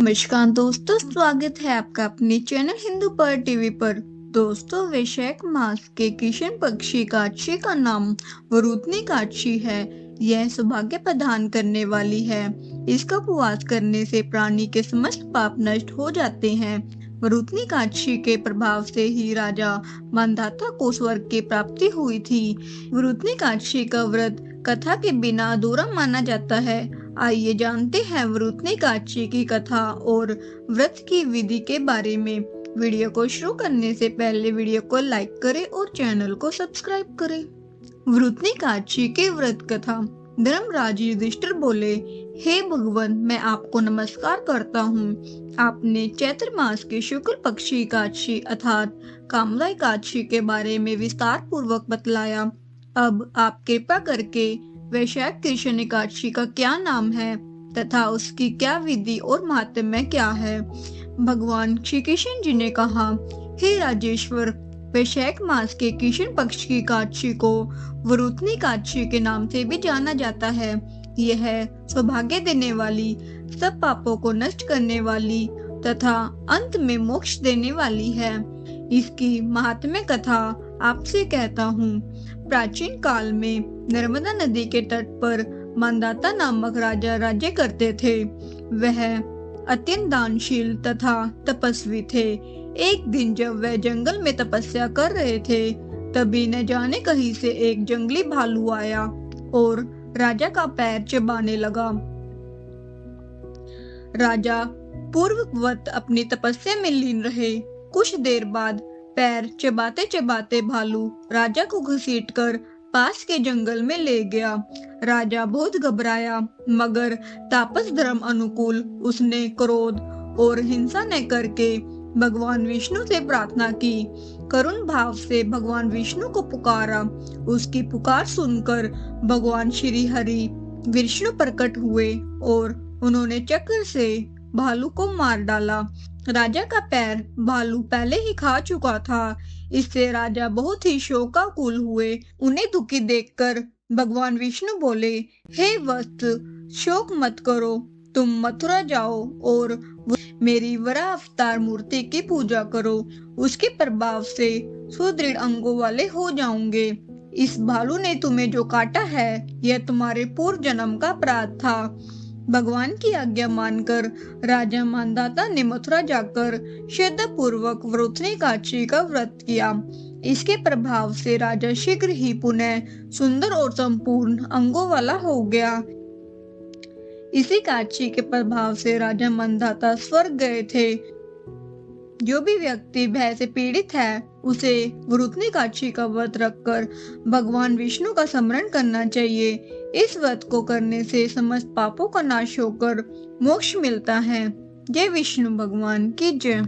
नमस्कार दोस्तों, स्वागत है आपका अपने चैनल हिंदू पर टीवी पर। दोस्तों, वैशाख मास के कृष्ण पक्षी काक्षी का नाम वरुथनी काक्षी है। यह सौभाग्य प्रदान करने वाली है। इसका उपवास करने से प्राणी के समस्त पाप नष्ट हो जाते हैं। वरुथनी काक्षी के प्रभाव से ही राजा मांधाता को स्वर्ग की प्राप्ति हुई थी। वरुथनी काक्षी का व्रत कथा के बिना अधूरा माना जाता है। आइए जानते हैं वरुथनी काक्षी की कथा और व्रत की विधि के बारे में। वीडियो को शुरू करने से पहले वीडियो को लाइक करें और चैनल को सब्सक्राइब करें। वरुथनी काक्षी के व्रत कथा। धर्मराज युधिष्ठिर बोले, हे भगवान, मैं आपको नमस्कार करता हूँ। आपने चैत्र मास के शुक्ल पक्षी काक्षी अर्थात कामदा काक्षी के बारे में विस्तार पूर्वक बतलाया। अब आप कृपा करके वैशाख कृष्ण एकादशी का क्या नाम है तथा उसकी क्या विधि और महात्म्य क्या है। भगवान श्री कृष्ण जी ने कहा, हे राजेश्वर, वैशाख मास के कृष्ण पक्ष की एकादशी को वरुथनी एकादशी के नाम से भी जाना जाता है। यह सौभाग्य देने वाली, सब पापों को नष्ट करने वाली तथा अंत में मोक्ष देने वाली है। इसकी महात्म्य कथा आपसे कहता हूँ। प्राचीन काल में नर्मदा नदी के तट पर मांधाता नामक राजा राज्य करते थे। वह अत्यंत दानशील तथा तपस्वी थे। एक दिन जब वह जंगल में तपस्या कर रहे थे, तभी न जाने कहीं से एक जंगली भालू आया और राजा का पैर चबाने लगा। राजा पूर्ववत अपनी तपस्या में लीन रहे। कुछ देर बाद पैर चबाते चबाते भालू राजा को घसीटकर पास के जंगल में ले गया। राजा बहुत घबराया, मगर तापस धर्म अनुकूल उसने क्रोध और हिंसा न करके भगवान विष्णु से प्रार्थना की। करुण भाव से भगवान विष्णु को पुकारा। उसकी पुकार सुनकर भगवान श्री हरि विष्णु प्रकट हुए और उन्होंने चक्र से भालू को मार डाला। राजा का पैर भालू पहले ही खा चुका था। इससे राजा बहुत ही शोकाकुल हुए। उन्हें दुखी देखकर भगवान विष्णु बोले, हे वत्स, शोक मत करो। तुम मथुरा जाओ और मेरी वराह अवतार मूर्ति की पूजा करो। उसके प्रभाव से सुदृढ़ अंगों वाले हो जाओगे। इस भालू ने तुम्हें जो काटा है, यह तुम्हारे पूर्व जन्म का अपराध था। भगवान की आज्ञा मानकर राजा मांधाता ने मथुरा जाकर श्रद्धा पूर्वक वरुथनी एकादशी का व्रत किया। इसके प्रभाव से राजा शीघ्र ही पुनः सुंदर और संपूर्ण अंगों वाला हो गया। इसी एकादशी के प्रभाव से राजा मांधाता स्वर्ग गए थे। जो भी व्यक्ति भय से पीड़ित है, उसे वरुथनी एकादशी का व्रत रखकर भगवान विष्णु का स्मरण करना चाहिए। इस व्रत को करने से समस्त पापों का नाश होकर मोक्ष मिलता है। जय विष्णु भगवान की जय।